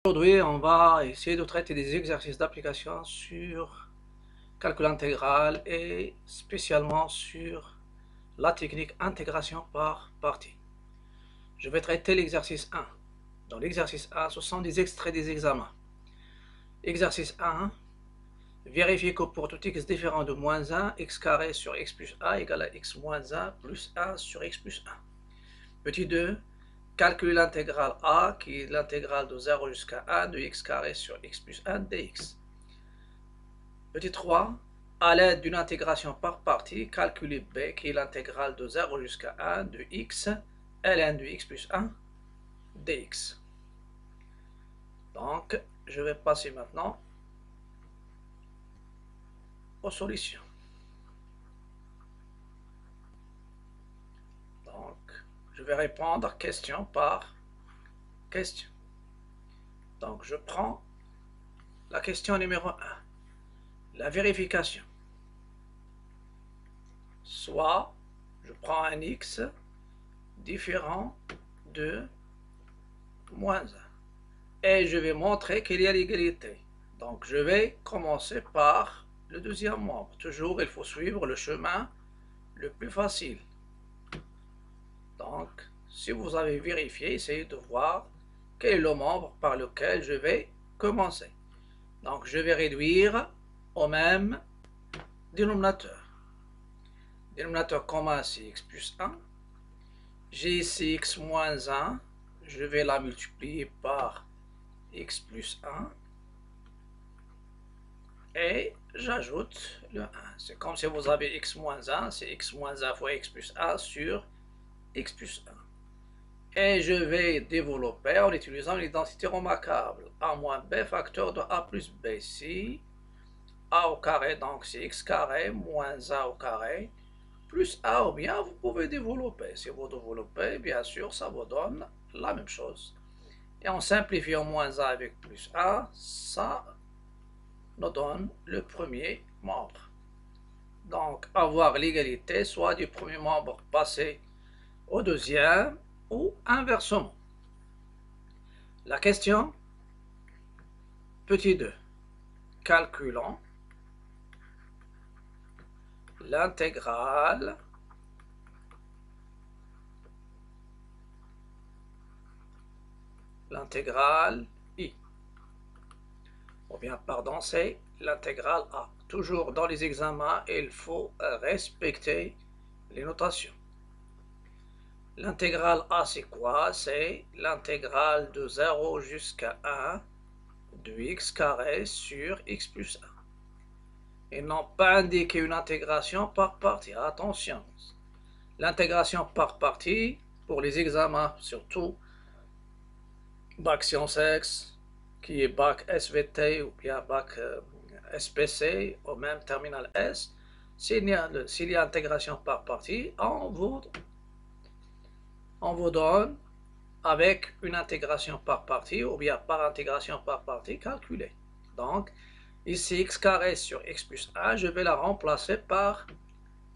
Aujourd'hui, on va essayer de traiter des exercices d'application sur calcul intégral et spécialement sur la technique intégration par partie. Je vais traiter l'exercice 1. Dans l'exercice 1, ce sont des extraits des examens. Exercice 1, vérifier que pour tout x différent de moins 1, x carré sur x plus 1 égale à x moins 1 plus 1 sur x plus 1. Petit 2, calculer l'intégrale a, qui est l'intégrale de 0 jusqu'à 1 de x carré sur x plus 1 dx. Petit 3, à l'aide d'une intégration par partie, calculer b, qui est l'intégrale de 0 jusqu'à 1 de x ln de x plus 1 dx. Donc, je vais passer maintenant aux solutions. Donc, je vais répondre question par question. Donc, je prends la question numéro 1. La vérification. Soit je prends un x différent de moins 1. Et je vais montrer qu'il y a l'égalité. Donc je vais commencer par le deuxième membre. Toujours, il faut suivre le chemin le plus facile. Donc, si vous avez vérifié, essayez de voir quel est le membre par lequel je vais commencer. Donc, je vais réduire au même dénominateur. Dénominateur commun, c'est x plus 1. J'ai ici x moins 1. Je vais la multiplier par x plus 1. Et j'ajoute le 1. C'est comme si vous avez x moins 1. C'est x moins 1 fois x plus 1 sur x plus 1. Et je vais développer en utilisant l'identité remarquable. A moins b facteur de a plus b. Si a au carré, donc c'est x carré moins a au carré plus a, ou bien vous pouvez développer. Si vous développez, bien sûr, ça vous donne la même chose. Et en simplifiant moins a avec plus a, ça nous donne le premier membre. Donc, avoir l'égalité, soit du premier membre passer au deuxième, ou inversement. La question, petit 2. Calculons l'intégrale I. Ou bien, pardon, c'est l'intégrale A. Toujours dans les examens, il faut respecter les notations. L'intégrale A, c'est quoi? C'est l'intégrale de 0 jusqu'à 1 de x carré sur x plus 1. Ils n'ont pas indiqué une intégration par partie. Attention, l'intégration par partie, pour les examens, surtout bac sciences X, qui est bac SVT ou bien bac SPC ou même terminal S, s'il y a intégration par partie, on vous donne avec une intégration par partie ou bien par intégration par partie calculée. Donc, ici x carré sur x plus 1, je vais la remplacer par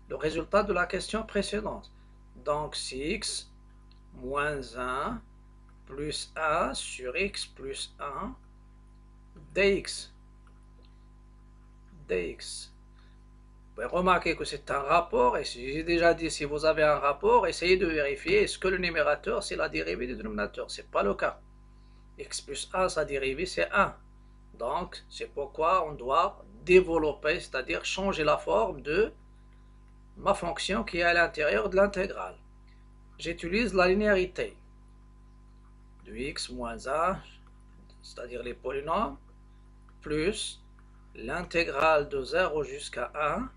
le résultat de la question précédente. Donc, c'est x moins 1 plus 1 sur x plus 1 dx. Vous pouvez remarquer que c'est un rapport, et j'ai déjà dit, si vous avez un rapport, essayez de vérifier est-ce que le numérateur c'est la dérivée du dénominateur. Ce n'est pas le cas. X plus 1, sa dérivée c'est 1. Donc, c'est pourquoi on doit développer, c'est-à-dire changer la forme de ma fonction qui est à l'intérieur de l'intégrale. J'utilise la linéarité de x moins 1, c'est-à-dire les polynômes, plus l'intégrale de 0 jusqu'à 1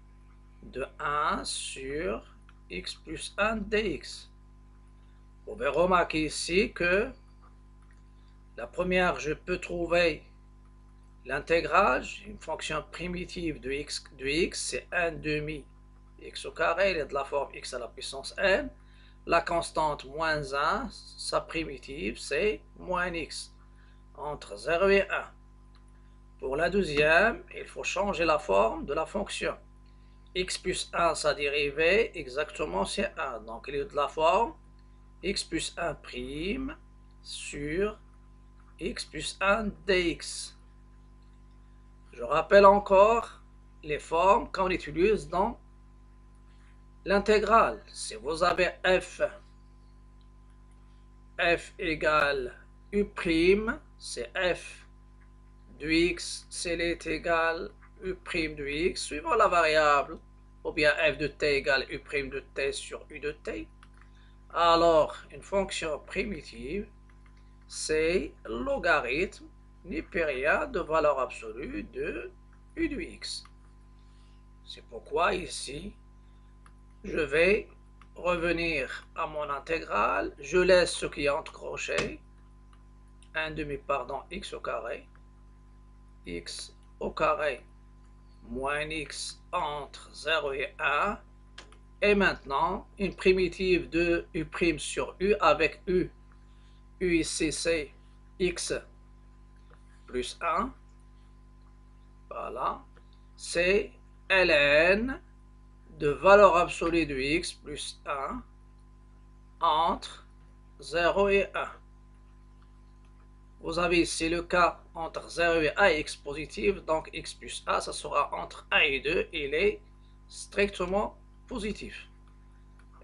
de 1 sur x plus 1 dx. Vous pouvez remarquer ici que la première, je peux trouver l'intégrale, une fonction primitive de x, c'est 1 demi x au carré, il est de la forme x à la puissance n. La constante moins 1, sa primitive, c'est moins x, entre 0 et 1. Pour la deuxième, il faut changer la forme de la fonction. X plus 1, sa dérivée, exactement, c'est 1. Donc, il est de la forme x plus 1 prime sur x plus 1 dx. Je rappelle encore les formes qu'on utilise dans l'intégrale. Si vous avez f égale u', c'est f de x, c'est égal u' de x, suivant la variable, ou bien f de t égale u' de t sur u de t. Alors, une fonction primitive, c'est logarithme nipérien de valeur absolue de u de x. C'est pourquoi ici, je vais revenir à mon intégrale. Je laisse ce qui est entre crochets, 1/2 pardon, x au carré moins x entre 0 et 1. Et maintenant, une primitive de u' sur u avec u. U ici, c'est x plus 1. Voilà. C'est ln de valeur absolue de x plus 1 entre 0 et 1. Vous avez ici le cas entre 0 et 1 x positif, donc x plus 1, ça sera entre 1 et 2, il est strictement positif.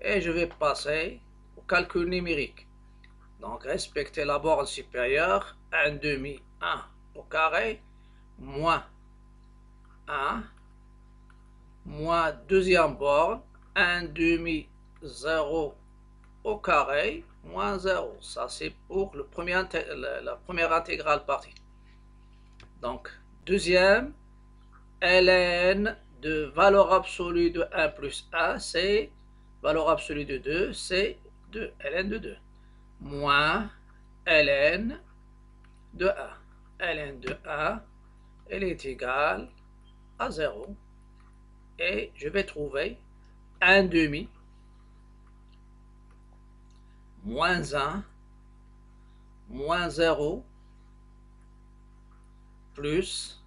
Et je vais passer au calcul numérique. Donc respectez la borne supérieure, 1/2, 1 au carré, moins 1, moins deuxième borne, 1/2, 0 au carré, moins 0. Ça, c'est pour la première intégrale partie. Donc, deuxième, ln de valeur absolue de 1 plus 1, c'est valeur absolue de 2, c'est 2, ln de 2, moins ln de 1. ln de 1, elle est égale à 0. Et je vais trouver 1/2 moins 1 moins 0 plus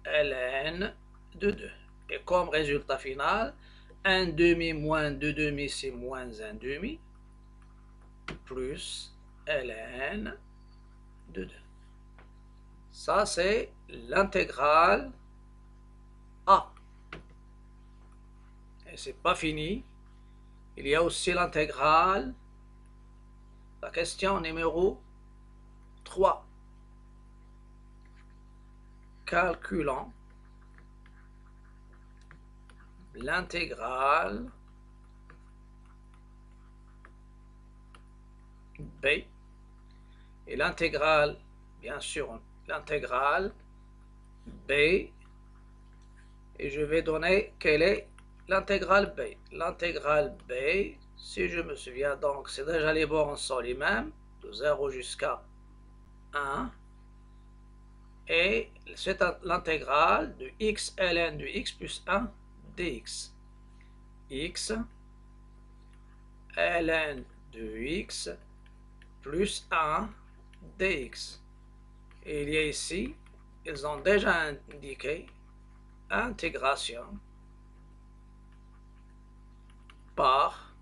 ln de 2. Et comme résultat final, 1/2 moins 2/2, c'est moins 1/2 plus ln de 2. Ça, c'est l'intégrale A. Et c'est pas fini. Il y a aussi l'intégrale, la question numéro 3. Calculant l'intégrale b et l'intégrale, bien sûr, l'intégrale b, et je vais donner quelle est l'intégrale b. L'intégrale b, si je me souviens, donc c'est déjà les bornes sont les mêmes, de 0 jusqu'à 1, et c'est l'intégrale de x ln de x plus 1 dx. X ln de x plus 1 dx. Et il y a ici, ils ont déjà indiqué intégration par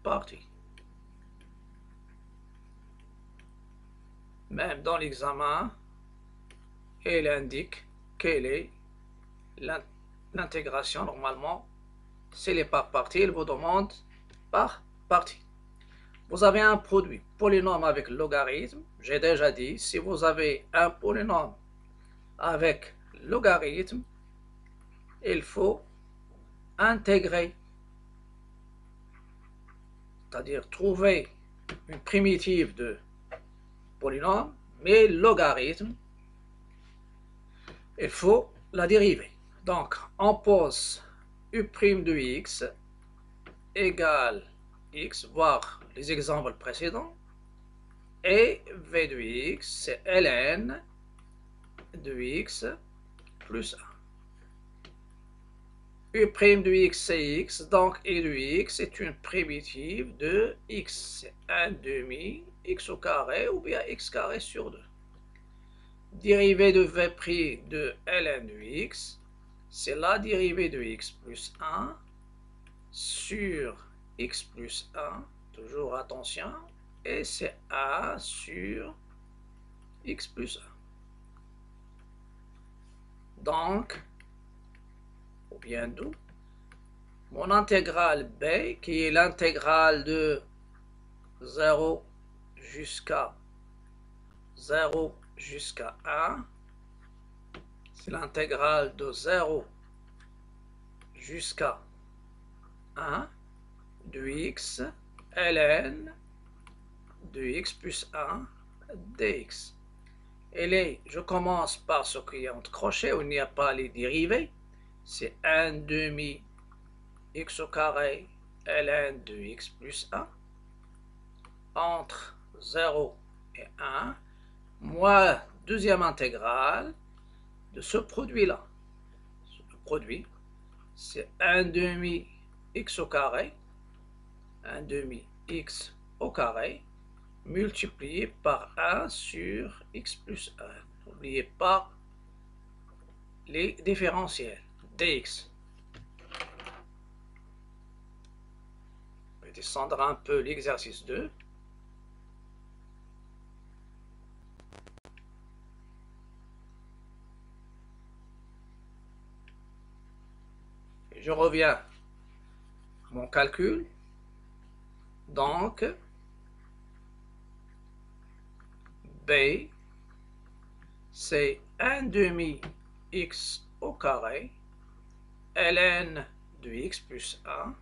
partie. Même dans l'examen, il indique quelle est l'intégration. Normalement, s'il est par partie, il vous demande par partie. Vous avez un produit polynôme avec logarithme. J'ai déjà dit, si vous avez un polynôme avec logarithme, il faut intégrer, c'est-à-dire trouver une primitive de polynôme, mais logarithme, il faut la dériver. Donc, on pose u' de x égale x, voire les exemples précédents, et v de x, c'est ln de x plus 1. U' de x, c'est x, donc e de x est une primitive de x, c'est 1/2 x au carré ou bien x carré sur 2. Dérivée de v' de ln de x, c'est la dérivée de x plus 1 sur x plus 1, toujours attention, et c'est 1 sur x plus 1. Donc, ou bien d'où mon intégrale b, qui est l'intégrale de 0 jusqu'à 1, c'est l'intégrale de 0 jusqu'à 1 de x ln de x plus 1 dx. Et je commence par ce qui est entre crochets, où il n'y a pas les dérivés. C'est 1 demi x au carré ln de x plus 1 entre 0 et 1, moins deuxième intégrale de ce produit-là. Ce produit, c'est 1 demi x au carré, 1 demi x au carré, multiplié par 1 sur x plus 1. N'oubliez pas les différentiels, dx. Je vais descendre un peu l'exercice 2. Et je reviens à mon calcul. Donc, b, c'est 1 demi x au carré ln de x plus 1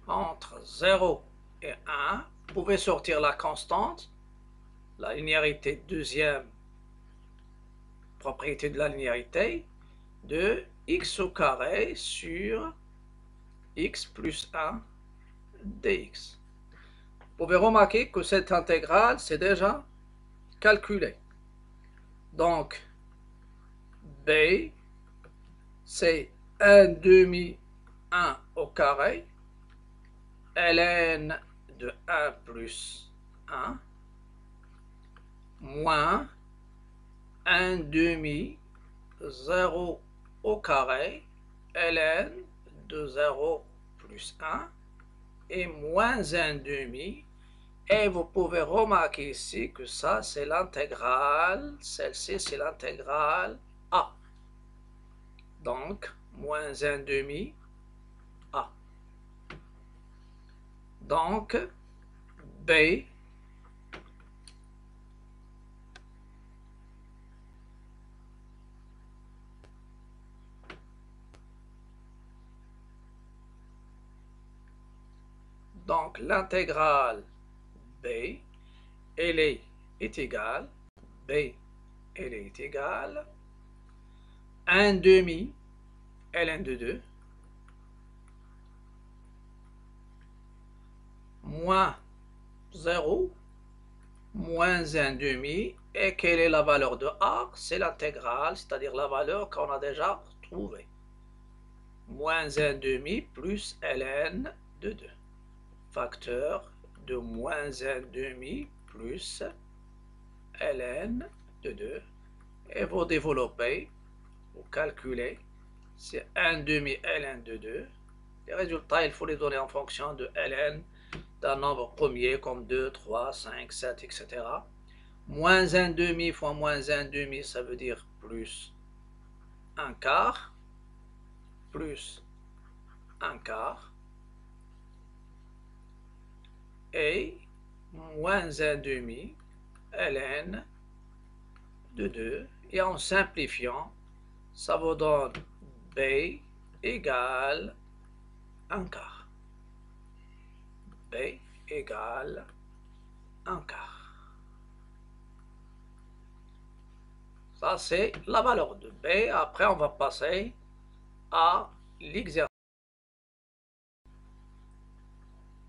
entre 0 et 1. Vous pouvez sortir la constante, la linéarité, deuxième propriété de la linéarité, de x au carré sur x plus 1 dx. Vous pouvez remarquer que cette intégrale, c'est déjà calculé. Donc, b, c'est 1 demi 1 au carré ln de 1 plus 1 moins 1 demi 0 au carré ln de 0 plus 1 et moins 1 demi. Et vous pouvez remarquer ici que ça, c'est l'intégrale, celle-ci, c'est l'intégrale a. Donc, moins 1 demi a. Donc, b, donc l'intégrale b, elle est égale, b, elle est égale 1 demi ln de 2 moins 0 moins 1 demi. Et quelle est la valeur de a? C'est l'intégrale, c'est-à-dire la valeur qu'on a déjà trouvée. Moins 1 demi plus ln de 2. Facteur de moins 1 demi plus ln de 2. Et vous développez, vous calculez, c'est 1 demi ln de 2. Les résultats, il faut les donner en fonction de ln d'un nombre premier comme 2, 3, 5, 7, etc. Moins 1 demi fois moins 1 demi, ça veut dire plus 1 quart, plus 1 quart, et moins 1 demi ln de 2. Et en simplifiant, ça vous donne b égale 1 quart. B égale 1 quart. Ça, c'est la valeur de b. Après, on va passer à l'exercice.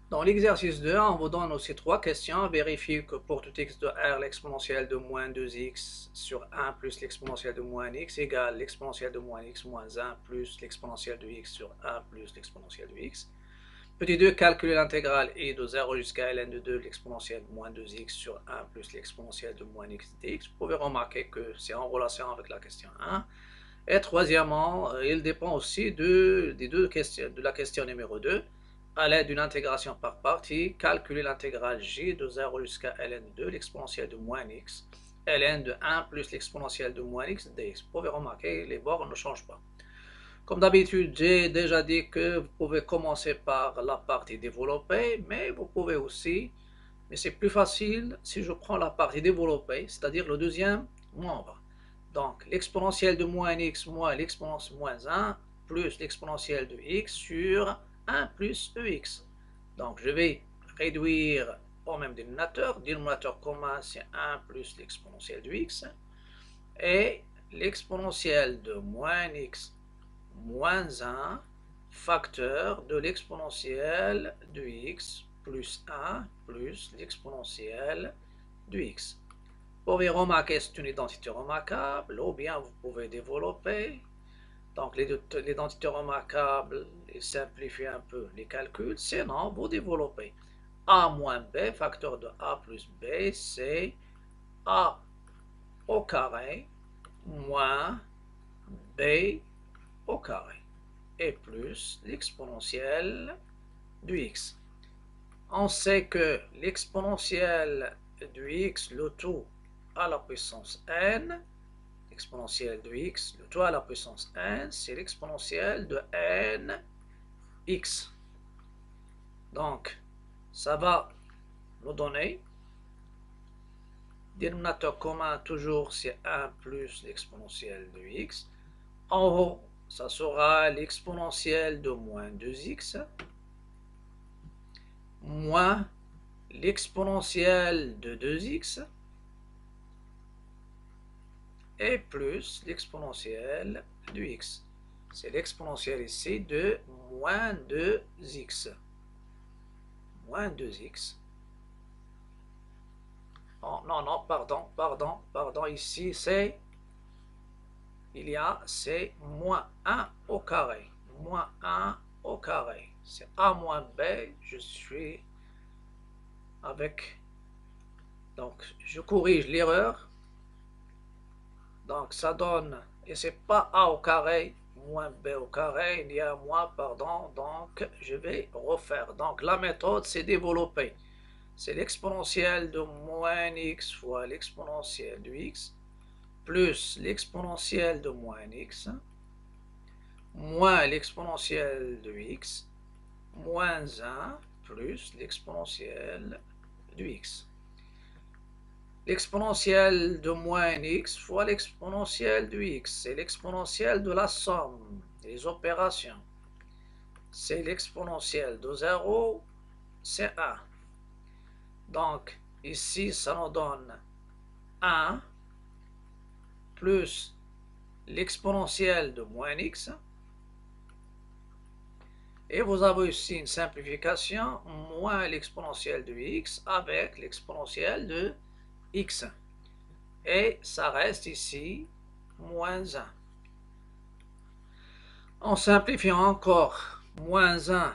Dans l'exercice 2, on vous donne aussi 3 questions. Vérifiez que pour tout x de r, l'exponentielle de moins 2x sur 1 plus l'exponentielle de moins x égale l'exponentielle de moins x moins 1 plus l'exponentielle de x sur 1 plus l'exponentielle de x. Petit 2, calculer l'intégrale i de 0 jusqu'à ln de 2 l'exponentielle de moins 2x sur 1 plus l'exponentielle de moins x dx. Vous pouvez remarquer que c'est en relation avec la question 1. Et troisièmement, il dépend aussi de la question numéro 2. à l'aide d'une intégration par partie, calculer l'intégrale j de 0 jusqu'à ln2, l'exponentielle de moins x, ln de 1 plus l'exponentielle de moins x dx. Vous pouvez remarquer, les bornes ne changent pas. Comme d'habitude, j'ai déjà dit que vous pouvez commencer par la partie développée, mais vous pouvez aussi, mais c'est plus facile si je prends la partie développée, c'est-à-dire le deuxième membre. Donc, l'exponentielle de moins x moins l'exponentielle moins 1 plus l'exponentielle de x sur 1 plus ex. Donc, je vais réduire au même dénominateur. Dénominateur commun, c'est 1 plus l'exponentielle de x. Et l'exponentielle de moins x moins 1 facteur de l'exponentielle de x plus 1 plus l'exponentielle de x. Vous pouvez remarquer c'est une identité remarquable, ou bien vous pouvez développer. Donc l'identité remarquable simplifie un peu les calculs, sinon vous développez a moins b, facteur de a plus b, c'est a au carré moins b au carré et plus l'exponentielle de x. On sait que l'exponentielle de x, le tout à la puissance n, l'exponentielle de x, le tout à la puissance n, c'est l'exponentielle de n x. Donc, ça va nous donner, dénominateur commun toujours c'est 1 plus l'exponentielle de x. En haut, ça sera l'exponentielle de moins 2x moins l'exponentielle de 2x et plus l'exponentielle de x. C'est l'exponentielle ici de moins 2x. Moins 2x. Oh, non, pardon, ici c'est, c'est moins 1 au carré. Moins 1 au carré. C'est a moins b, je suis avec, donc je corrige l'erreur. Donc ça donne, et c'est pas a au carré moins b au carré, il y a moins, pardon, donc je vais refaire. Donc la méthode c'est développer. C'est l'exponentielle de moins x fois l'exponentielle de x, plus l'exponentielle de moins x, moins l'exponentielle de x, moins 1, plus l'exponentielle de x. L'exponentielle de moins x fois l'exponentielle de x, c'est l'exponentielle de la somme des opérations. C'est l'exponentielle de 0, c'est 1. Donc, ici, ça nous donne 1 plus l'exponentielle de moins x. Et vous avez ici une simplification, moins l'exponentielle de x avec l'exponentielle de x. Et ça reste ici moins 1. En simplifiant encore, moins 1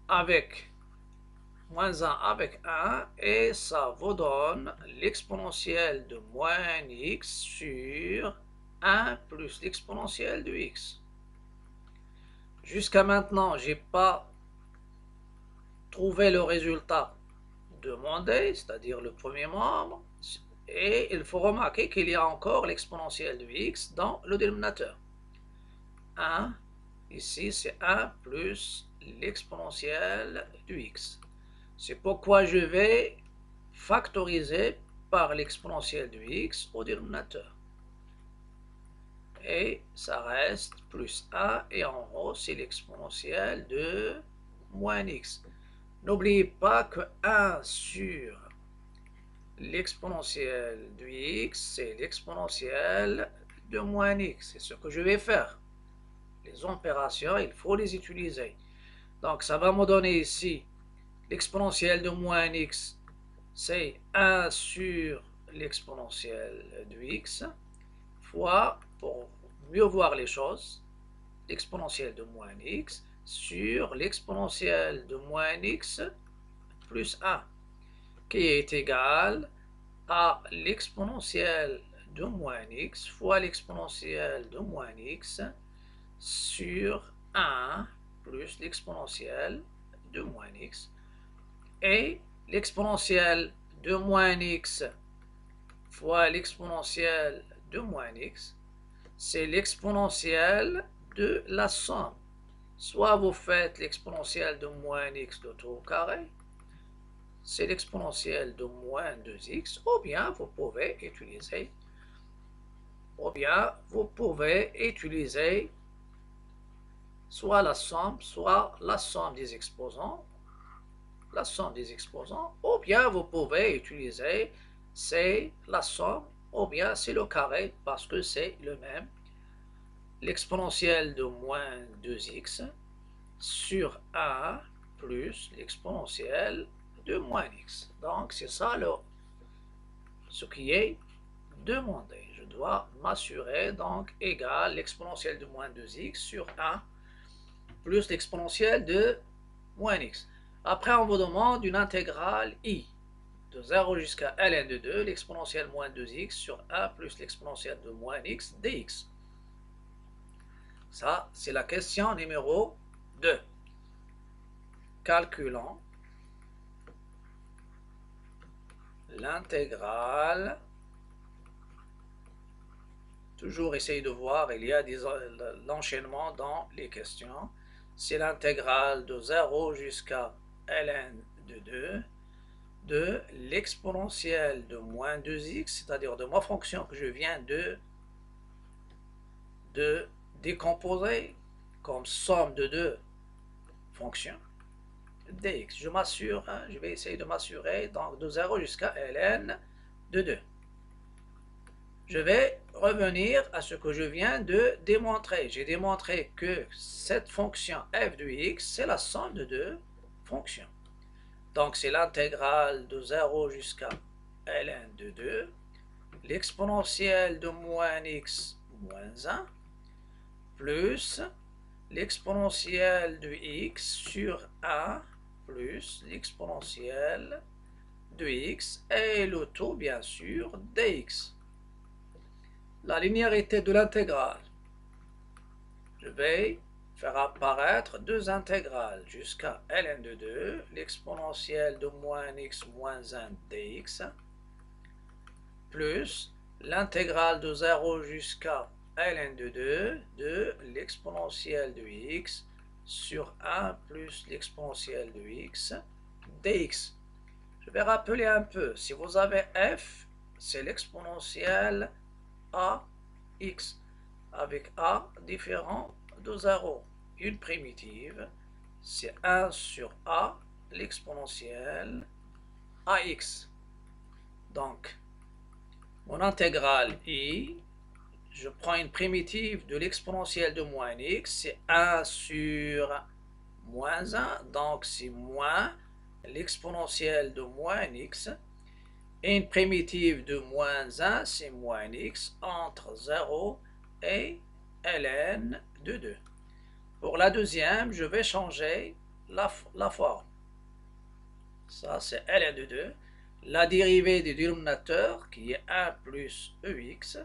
avec 1 et ça vous donne l'exponentielle de moins x sur 1 plus l'exponentielle de x. Jusqu'à maintenant, je n'ai pas trouvé le résultat demandé, c'est-à-dire le premier membre, et il faut remarquer qu'il y a encore l'exponentielle de x dans le dénominateur. 1, ici c'est 1 plus l'exponentielle de x. C'est pourquoi je vais factoriser par l'exponentielle de x au dénominateur. Et ça reste plus 1, et en haut c'est l'exponentielle de moins x. N'oubliez pas que 1 sur l'exponentielle de x, c'est l'exponentielle de moins x. C'est ce que je vais faire. Les opérations, il faut les utiliser. Donc ça va me donner ici l'exponentielle de moins x, c'est 1 sur l'exponentielle de x, fois, pour mieux voir les choses, l'exponentielle de moins x sur l'exponentielle de moins x plus 1, qui est égal à l'exponentielle de moins x fois l'exponentielle de moins x sur 1 plus l'exponentielle de moins x. Et l'exponentielle de moins x fois l'exponentielle de moins x, c'est l'exponentielle de la somme. Soit vous faites l'exponentielle de moins x de tout au carré, c'est l'exponentielle de moins 2x, ou bien vous pouvez utiliser soit la somme des exposants, ou bien vous pouvez utiliser c'est la somme, ou bien c'est le carré, parce que c'est le même. L'exponentielle de moins 2x sur 1 plus l'exponentielle de moins x. Donc c'est ça ce qui est demandé. Je dois m'assurer, donc égal l'exponentielle de moins 2x sur 1 plus l'exponentielle de moins x. Après, on vous demande une intégrale i de 0 jusqu'à ln de 2, l'exponentielle moins 2x sur 1 plus l'exponentielle de moins x dx. Ça, c'est la question numéro 2. Calculons l'intégrale. Toujours essayer de voir, il y a l'enchaînement dans les questions. C'est l'intégrale de 0 jusqu'à ln de 2 de l'exponentielle de moins 2x, c'est-à-dire de ma fonction que je viens de décomposer comme somme de deux fonctions, dx. Je m'assure, je vais essayer de m'assurer, donc de 0 jusqu'à ln de 2. Je vais revenir à ce que je viens de démontrer. J'ai démontré que cette fonction f de x, c'est la somme de deux fonctions. Donc, c'est l'intégrale de 0 jusqu'à ln de 2, l'exponentielle de moins x moins 1, plus l'exponentielle de x sur 1, plus l'exponentielle de x, et le tout, bien sûr, dx. La linéarité de l'intégrale. Je vais faire apparaître deux intégrales jusqu'à ln de 2, l'exponentielle de moins x moins 1 dx, plus l'intégrale de 0 jusqu'à ln de 2 de l'exponentielle de x sur 1 plus l'exponentielle de x dx. Je vais rappeler un peu, si vous avez f, c'est l'exponentielle ax, avec a différent de 0. Une primitive, c'est 1 sur a, l'exponentielle ax. Donc, mon intégrale i, je prends une primitive de l'exponentielle de moins x, c'est 1 sur moins 1, donc c'est moins l'exponentielle de moins x, et une primitive de moins 1, c'est moins x, entre 0 et ln de 2. Pour la deuxième, je vais changer la forme. Ça, c'est ln de 2. La dérivée du dénominateur, qui est 1 plus ex,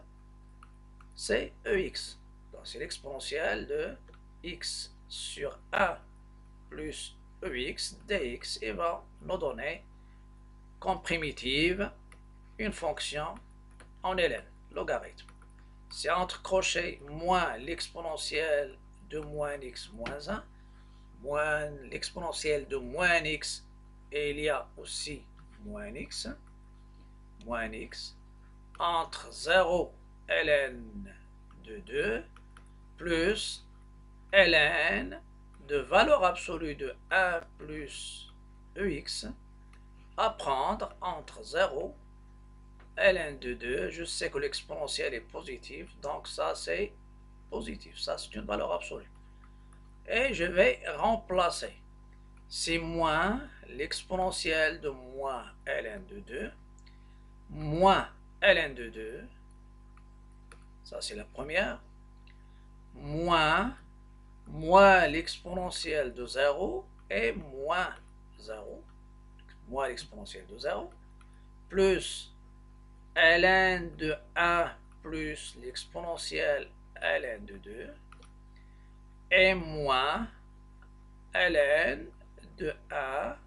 c'est ex. Donc, c'est l'exponentielle de x sur 1 plus ex dx, et va nous donner comme primitive une fonction en ln, logarithme. C'est entre crochets moins l'exponentielle de moins x moins 1, moins l'exponentielle de moins x, et il y a aussi moins x, entre 0 ln de 2, plus ln de valeur absolue de 1 plus ex, à prendre entre 0 ln de 2, je sais que l'exponentielle est positive, donc ça c'est positif, ça c'est une valeur absolue. Et je vais remplacer, c'est moins l'exponentielle de moins ln de 2, moins ln de 2, ça c'est la première, moins l'exponentielle de 0 et moins 0, moins l'exponentielle de 0, plus ln de 1 plus l'exponentielle ln de 2 et moins ln de 1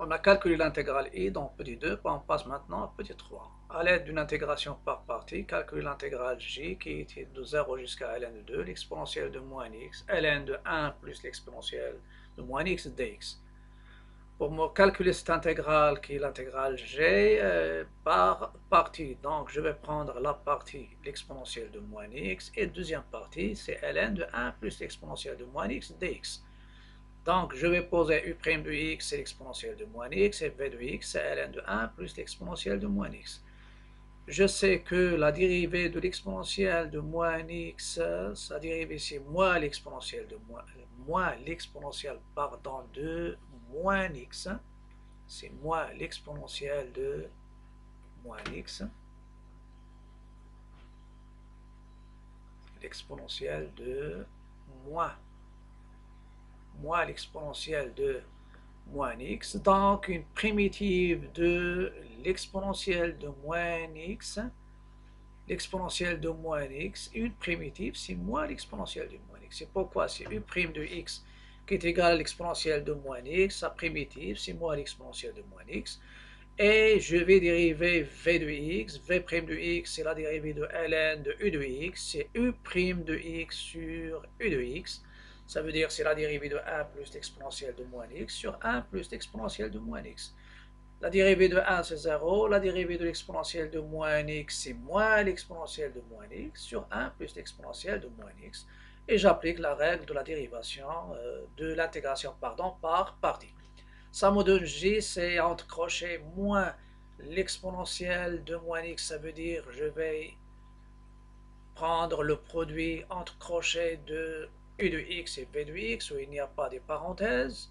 On a calculé l'intégrale i dans petit 2, on passe maintenant à petit 3. À l'aide d'une intégration par partie, calculer l'intégrale j qui est de 0 jusqu'à ln de 2, l'exponentielle de moins x, ln de 1 plus l'exponentielle de moins x dx. Pour calculer cette intégrale qui est l'intégrale g par partie, donc je vais prendre la partie l'exponentielle de moins x et deuxième partie c'est ln de 1 plus l'exponentielle de moins x dx. Donc, je vais poser u' de x, c'est l'exponentielle de moins x, et v de x, c'est ln de 1 plus l'exponentielle de moins x. Je sais que la dérivée de l'exponentielle de moins x, sa dérivée, c'est moins l'exponentielle de moins x. C'est moins l'exponentielle de moins x. L'exponentielle de moins l'exponentielle de moins x, donc une primitive de l'exponentielle de moins x, l'exponentielle de moins x, une primitive, c'est moins l'exponentielle de moins x. C'est pourquoi c'est u' de x qui est égal à l'exponentielle de moins x, sa primitive, c'est moins l'exponentielle de moins x, et je vais dériver v de x, v' de x, c'est la dérivée de ln de u de x, c'est u' de x sur u de x, ça veut dire c'est la dérivée de 1 plus l'exponentielle de moins x sur 1 plus l'exponentielle de moins x. La dérivée de 1 c'est 0, la dérivée de l'exponentielle de moins x c'est moins l'exponentielle de moins x sur 1 plus l'exponentielle de moins x. Et j'applique la règle de la dérivation, de l'intégration par partie. Ça me donne j, c'est entre crochets moins l'exponentielle de moins x, ça veut dire je vais prendre le produit entre crochets de u de x et v de x où il n'y a pas de parenthèses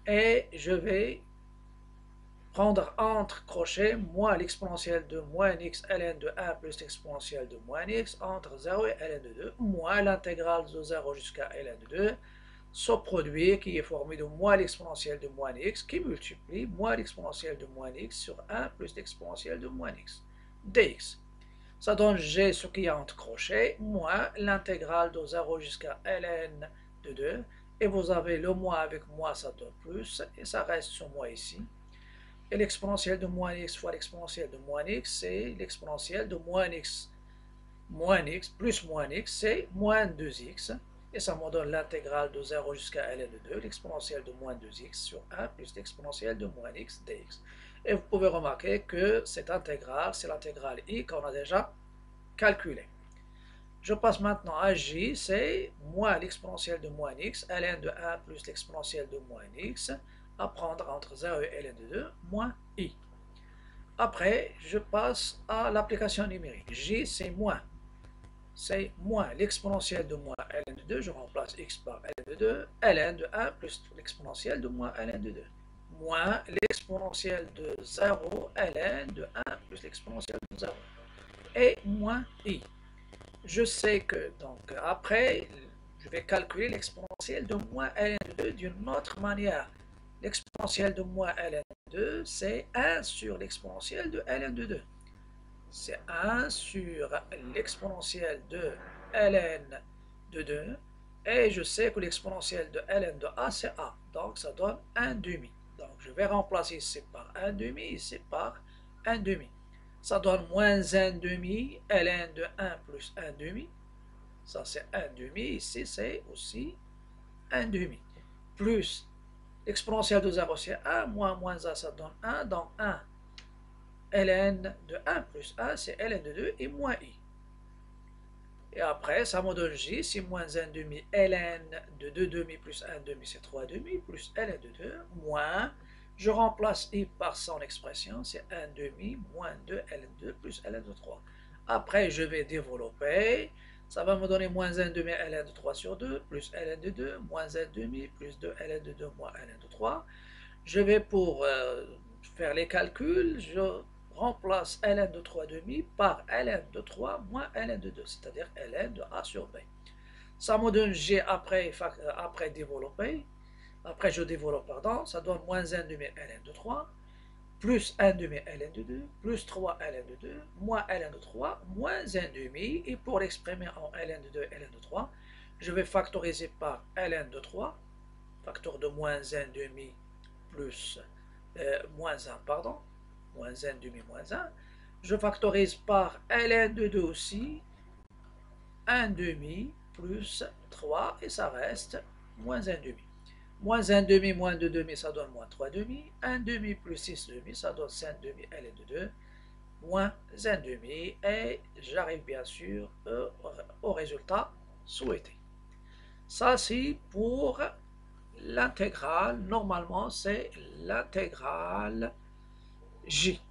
et je vais prendre entre crochets moins l'exponentielle de moins x ln de 1 plus l'exponentielle de moins x entre 0 et ln de 2 moins l'intégrale de 0 jusqu'à ln de 2, ce produit qui est formé de moins l'exponentielle de moins x qui multiplie moins l'exponentielle de moins x sur 1 plus l'exponentielle de moins x dx. Ça donne g, ce qu'il y a entre crochets, moins l'intégrale de 0 jusqu'à ln de 2. Et vous avez le moins avec moins, ça donne plus. Et ça reste ce moins ici. Et l'exponentielle de moins x fois l'exponentielle de moins x, c'est l'exponentielle de moins x moins x plus moins x, c'est moins 2x. Et ça me donne l'intégrale de 0 jusqu'à ln de 2, l'exponentielle de moins 2x sur 1 plus l'exponentielle de moins x dx. Et vous pouvez remarquer que cette intégrale, c'est l'intégrale i qu'on a déjà calculée. Je passe maintenant à j, c'est moins l'exponentielle de moins x, ln de 1 plus l'exponentielle de moins x, à prendre entre 0 et ln de 2, moins i. Après, je passe à l'application numérique. J, c'est moins l'exponentielle de moins ln de 2, je remplace x par ln de 2, ln de 1 plus l'exponentielle de moins ln de 2, moins l'exponentielle de 0, ln de 1 plus l'exponentielle de 0, et moins i. Je sais que, donc, après, je vais calculer l'exponentielle de moins ln de 2 d'une autre manière. L'exponentielle de moins ln de 2, c'est 1 sur l'exponentielle de ln de 2. C'est 1 sur l'exponentielle de ln de 2. Et je sais que l'exponentielle de ln de a, c'est a. Donc, ça donne 1 demi. Donc, je vais remplacer ici par 1 demi, ici par 1 demi. Ça donne moins 1 demi, ln de 1 plus 1 demi. Ça, c'est 1 demi. Ici, c'est aussi 1 demi. Plus l'exponentielle de 0, c'est 1. Moins 1, ça donne 1. Donc, 1 ln de 1 plus 1, c'est ln de 2 et moins i. Et après, ça me donne j, c'est moins 1 demi, ln de 2 demi plus 1 demi, c'est 3 demi, plus ln de 2, moins, je remplace i par son expression, c'est 1 demi, moins 2 ln de 2, plus ln de 3. Après, je vais développer, ça va me donner moins 1 demi ln de 3 sur 2, plus ln de 2, moins 1 demi, plus 2 ln de 2, moins ln de 3. Je vais pour faire les calculs, je remplace ln de 3 demi par ln de 3 moins ln de 2, c'est-à-dire ln de a sur b. Ça me donne g après développer, après je développe, pardon, ça donne moins 1 demi ln de 3, plus 1 demi ln de 2, plus 3 ln de 2, moins ln de 3, moins 1 demi, et pour l'exprimer en ln de 2 et ln de 3, je vais factoriser par ln de 3, facteur de moins 1 demi, plus moins 1, pardon, moins 1 demi moins 1, je factorise par ln de 2 aussi, 1 demi plus 3, et ça reste moins 1 demi. Moins 1 demi moins 2 demi, ça donne moins 3 demi, 1 demi plus 6 demi, ça donne 5 demi ln de 2, moins 1 demi, et j'arrive bien sûr au résultat souhaité. Ça, c'est pour l'intégrale, normalement, c'est l'intégrale J.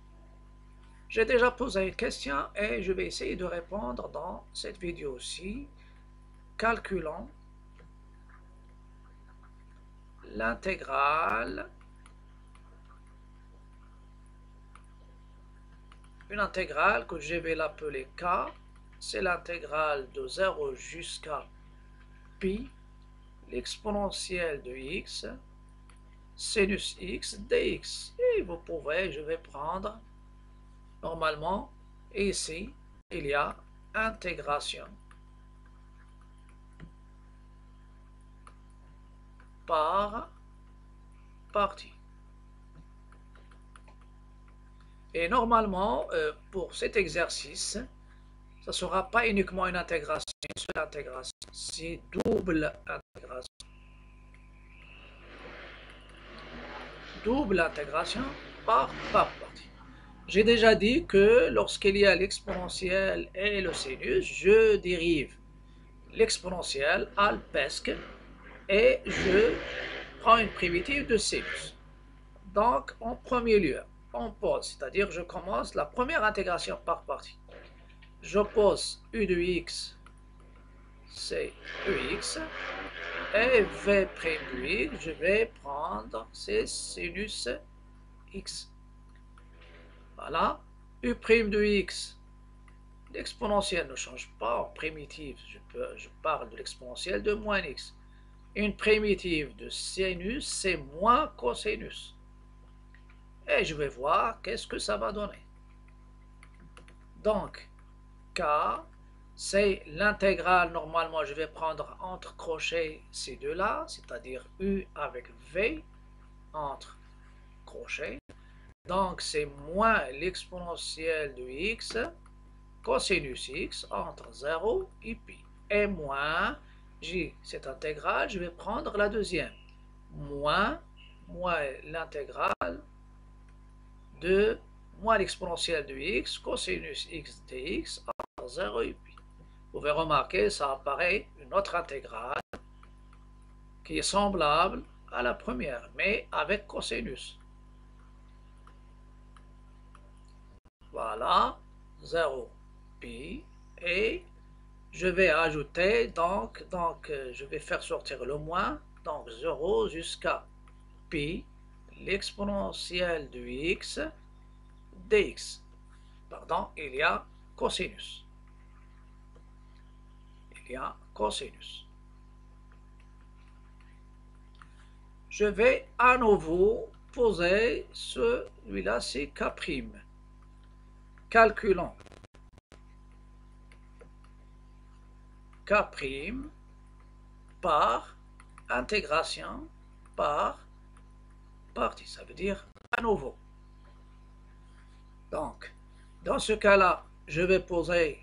J'ai déjà posé une question et je vais essayer de répondre dans cette vidéo aussi. Calculons l'intégrale, une intégrale que je vais l'appeler K, c'est l'intégrale de 0 jusqu'à pi, l'exponentielle de x, sinus x dx. Et vous pouvez, je vais prendre, normalement, ici, il y a intégration par partie. Et normalement, pour cet exercice, ça ne sera pas uniquement une intégration, une seule intégration, c'est double intégration. Double intégration par partie. J'ai déjà dit que lorsqu'il y a l'exponentielle et le sinus, je dérive l'exponentielle à l'pesque et je prends une primitive de sinus. Donc, en premier lieu, on pose, c'est-à-dire je commence la première intégration par partie. Je pose u de x, c'est ux, et v' de x, je vais prendre, c'est sinus x. Voilà, u' de x, l'exponentielle ne change pas en primitive, je parle de l'exponentielle de moins x. Une primitive de sinus, c'est moins cosinus. Et je vais voir qu'est-ce que ça va donner. Donc, K, c'est l'intégrale, normalement je vais prendre entre crochets ces deux-là, c'est-à-dire U avec V entre crochets. Donc c'est moins l'exponentielle de X cosinus x entre 0 et pi. Et moins, j'ai cette intégrale, je vais prendre la deuxième. Moins l'intégrale de moins l'exponentielle de x, cosinus x dx entre 0 et pi. Vous pouvez remarquer, ça apparaît une autre intégrale qui est semblable à la première, mais avec cosinus. Voilà, 0 pi, et je vais ajouter, donc je vais faire sortir le moins, donc 0 jusqu'à pi, l'exponentielle de x dx. Pardon, il y a cosinus. Il y a cosinus. Je vais à nouveau poser celui-là, c'est k'. Calculons k' par intégration par partie, ça veut dire à nouveau. Donc, dans ce cas-là, je vais poser,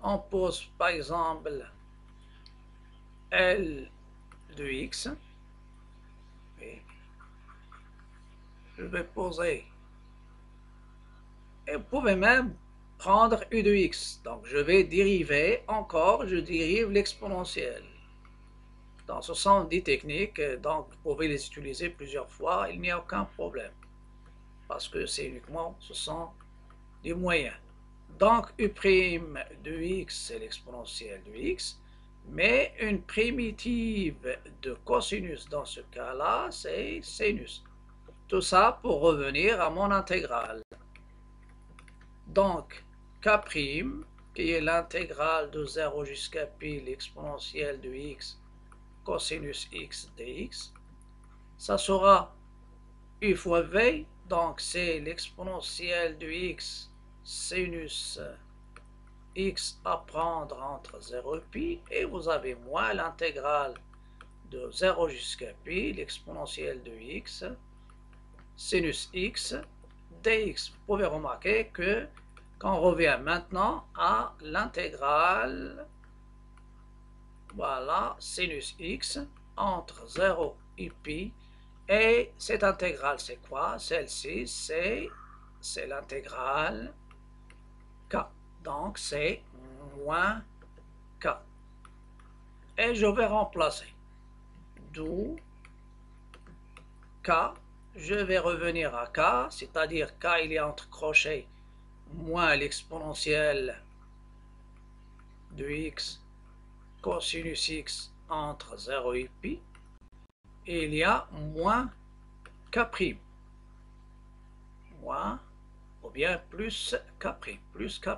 on pose par exemple L de x, et je vais poser, et vous pouvez même prendre u de x, donc je vais dériver encore, je dérive l'exponentielle. Donc, ce sont des techniques, donc vous pouvez les utiliser plusieurs fois, il n'y a aucun problème, parce que c'est uniquement, ce sont des moyens. Donc, u' de x, c'est l'exponentielle de x, mais une primitive de cosinus dans ce cas-là, c'est sinus. Tout ça pour revenir à mon intégrale. Donc, k', qui est l'intégrale de 0 jusqu'à pi, l'exponentielle de x, cosinus x dx, ça sera u fois v, donc c'est l'exponentielle de x sinus x à prendre entre 0 et pi, et vous avez moins l'intégrale de 0 jusqu'à pi, l'exponentielle de x sinus x dx. Vous pouvez remarquer que quand on revient maintenant à l'intégrale, voilà, sinus x entre 0 et pi, et cette intégrale c'est quoi? Celle-ci c'est l'intégrale k, donc c'est moins k, et je vais remplacer, d'où k, je vais revenir à k, c'est-à-dire k il est entre crochets moins l'exponentielle de x cosinus x entre 0 et pi, et il y a moins k', moins ou bien plus k', plus k'.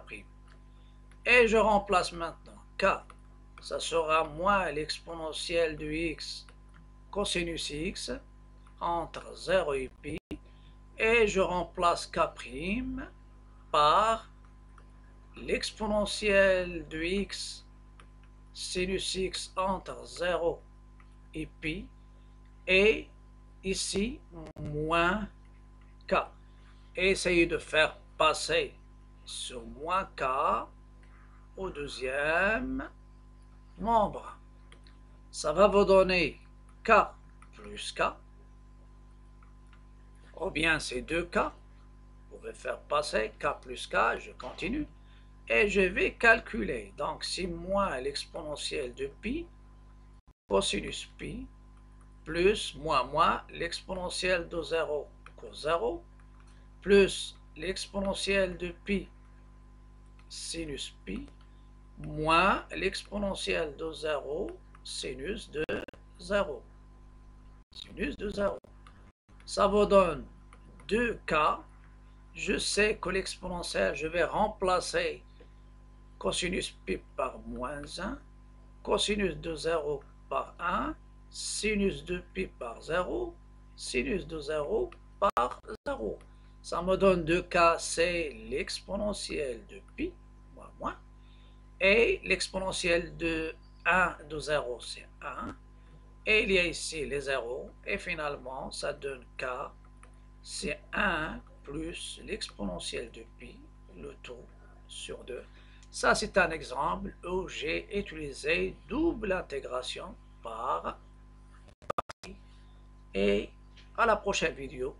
Et je remplace maintenant k, ça sera moins l'exponentielle de x cosinus x entre 0 et pi, et je remplace k' par l'exponentielle de x sinus x entre 0 et pi, et ici moins k. Essayez de faire passer ce moins k au deuxième membre. Ça va vous donner k plus k, ou bien c'est 2k. Vous pouvez faire passer k plus k, je continue, et je vais calculer. Donc c'est moins l'exponentielle de pi, cosinus pi, plus moins l'exponentielle de 0, cos 0, plus l'exponentielle de pi, sinus pi, moins l'exponentielle de 0, sinus de 0. Sinus de 0. Ça vous donne 2k. Je sais que l'exponentielle, je vais remplacer cosinus pi par moins 1, cosinus de 0 par 1, sinus de pi par 0, sinus de 0 par 0. Ça me donne 2k, c'est l'exponentielle de pi, moins, et l'exponentielle de 1 de 0, c'est 1, et il y a ici les 0, et finalement, ça donne k, c'est 1 plus l'exponentielle de pi, le tout sur 2. Ça, c'est un exemple où j'ai utilisé double intégration par et à la prochaine vidéo.